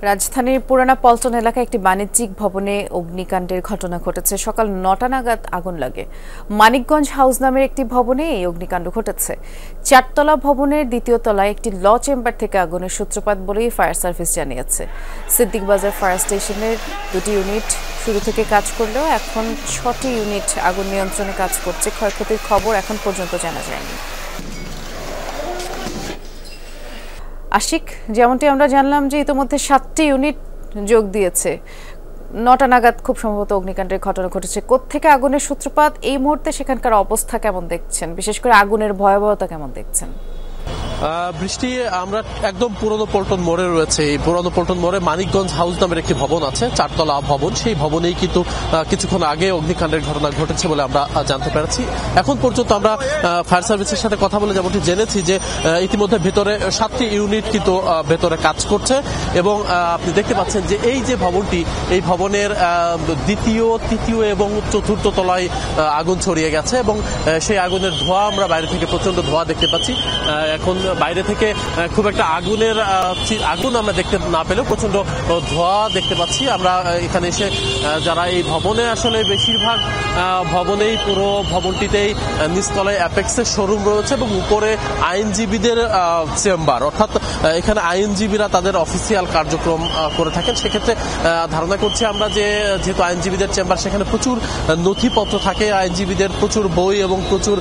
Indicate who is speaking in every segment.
Speaker 1: রাজধানীর পুরানা পল্টন এলাকায় একটি বাণিজ্যিক ভবনে অগ্নিকাণ্ডের ঘটনা ঘটেছে। সকাল ৯টা নাগাদ আগুন লাগে। মানিকগঞ্জ হাউস নামের একটি ভবনে এই অগ্নিকাণ্ড ঘটেছে। ৪তলা ভবনের দ্বিতীয় তলায় একটি ল চেম্বার থেকে আগুনের সূত্রপাত বলেই ফায়ার সার্ভিস জানিয়েছে। সিদ্দিক বাজার ফায়ার স্টেশনের ২টি ইউনিট শুরু থেকে কাজ করলেও এখন ৬টি ইউনিট আগুন নিয়ন্ত্রণে কাজ করছে। ক্ষয়ক্ষতির খবর এখন পর্যন্ত জানা যায়নি। আশিক, যেমনটি আমরা জানলাম যে ইতিমধ্যে ৭টি ইউনিট যোগ দিয়েছে। ৯টা নাগাদ খুব সম্ভবত অগ্নিকাণ্ডের ঘটনা ঘটেছে। কোত্থেকে আগুনের সূত্রপাত, এই মুহূর্তে সেখানকার অবস্থা কেমন দেখছেন, বিশেষ করে আগুনের ভয়াবহতা কেমন দেখছেন?
Speaker 2: বৃষ্টি, আমরা একদম পুরনো পল্টন মোড়ে রয়েছে। এই পুরনো পল্টন মোড়ে মানিকগঞ্জ হাউস নামের একটি ভবন আছে, ৪তলা ভবন। সেই ভবনেই কিন্তু কিছুক্ষণ আগে অগ্নিকাণ্ডের ঘটনা ঘটেছে বলে আমরা জানতে পেরেছি। এখন পর্যন্ত আমরা ফায়ার সার্ভিসের সাথে কথা বলে যেমনটি জেনেছি যে ইতিমধ্যে ভেতরে ৭টি ইউনিট কিন্তু ভেতরে কাজ করছে এবং আপনি দেখতে পাচ্ছেন যে এই যে ভবনটি, এই ভবনের দ্বিতীয়, তৃতীয় এবং চতুর্থ তলায় আগুন ছড়িয়ে গেছে এবং সেই আগুনের ধোঁয়া আমরা বাইরে থেকে প্রচন্ড ধোঁয়া দেখতে পাচ্ছি। এখন বাইরে থেকে খুব একটা আগুন আমরা দেখতে না পেলেও প্রচন্ড ধোঁয়া দেখতে পাচ্ছি। আমরা এখানে এসে যারা এই ভবনে আসলে বেশিরভাগ ভবনেই পুরো ভবনটিতেই নিচতলায় অ্যাপেক্সের শোরুম রয়েছে এবং উপরে আইনজীবীদের চেম্বার, অর্থাৎ এখানে আইনজীবীরা তাদের অফিসিয়াল কার্যক্রম করে থাকেন। সেক্ষেত্রে ধারণা করছি আমরা যে যেহেতু আইনজীবীদের চেম্বার, সেখানে প্রচুর নথিপত্র থাকে, আইনজীবীদের প্রচুর বই এবং প্রচুর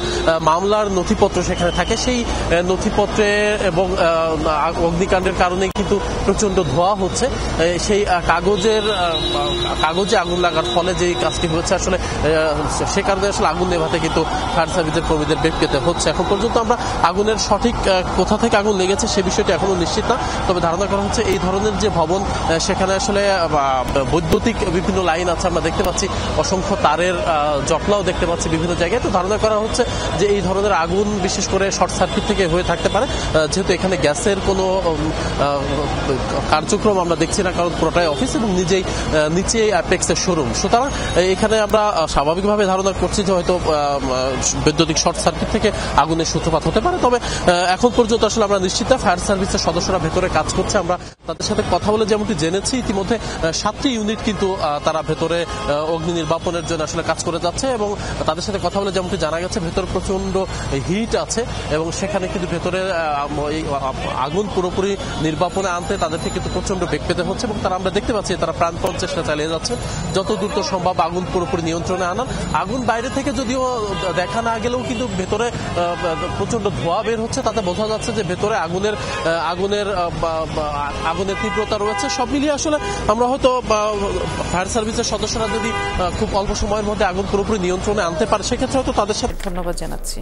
Speaker 2: মামলার নথিপত্র সেখানে থাকে। সেই নথিপত্রে এবং অগ্নিকাণ্ডের কারণে কিন্তু প্রচন্ড ধোঁয়া হচ্ছে। সেই কাগজে আগুন লাগার ফলে যে কাজটি হচ্ছে আসলে সে কারণে আসলে আগুন নেভাতে কিন্তু ফায়ার সার্ভিসের কর্মীদের বেগ পেতে হচ্ছে। এখন পর্যন্ত আমরা আগুনের সঠিক কোথা থেকে আগুন লেগেছে সে বিষয়টি এখনো নিশ্চিত না। তবে ধারণা করা হচ্ছে এই ধরনের যে ভবন, সেখানে আসলে বৈদ্যুতিক বিভিন্ন লাইন আছে, আমরা দেখতে পাচ্ছি অসংখ্য তারের জটলাও দেখতে পাচ্ছি বিভিন্ন জায়গায়। তো ধারণা করা হচ্ছে যে এই ধরনের আগুন বিশেষ করে শর্ট সার্কিট থেকে হয়ে থাকতে পারে, যেহেতু এখানে গ্যাসের কোনো কার্যক্রম আমরা দেখছি না, কারণ পুরোটাই অফিস এবং নিচেই অ্যাপেক্সের শোরুম। সুতরাং এখানে আমরা স্বাভাবিকভাবে ধারণা করছি যে হয়তো বৈদ্যুতিক শর্ট সার্কিট থেকে আগুনের সূত্রপাত হতে পারে। তবে এখন পর্যন্ত আসলে আমরা নিশ্চিত না। ফায়ার সার্ভিসের সদস্যরা ভেতরে কাজ করছে। আমরা তাদের সাথে কথা বলে যেমনটি জেনেছি ইতিমধ্যে ৭টি ইউনিট কিন্তু তারা ভেতরে অগ্নি নির্বাপনের জন্য আসলে কাজ করে যাচ্ছে এবং তাদের সাথে কথা বলে যেমনটি জানা গেছে ভেতরে প্রচন্ড হিট আছে এবং সেখানে কিন্তু ভেতরে আগুন পুরোপুরি নির্বাপনে আনতে তাদেরকে কিন্তু প্রচন্ড বেগ পেতে হচ্ছে এবং আমরা দেখতে পাচ্ছি তারা প্রাণপণ চেষ্টা চালিয়ে যাচ্ছে যত দ্রুত সম্ভব আগুন পুরোপুরি নিয়ন্ত্রণে আনার। আগুন বাইরে থেকে যদিও দেখা না গেলেও কিন্তু ভেতরে প্রচন্ড ধোঁয়া বের হচ্ছে, তাতে বোঝা যাচ্ছে যে ভেতরে আগুনের তীব্রতা রয়েছে। সব মিলিয়ে আসলে আমরা হয়তো ফায়ার সার্ভিসের সদস্যরা যদি খুব অল্প সময়ের মধ্যে আগুন পুরোপুরি নিয়ন্ত্রণে আনতে পারে, সেক্ষেত্রে হয়তো তাদের সাথে।
Speaker 1: ধন্যবাদ জানাচ্ছি।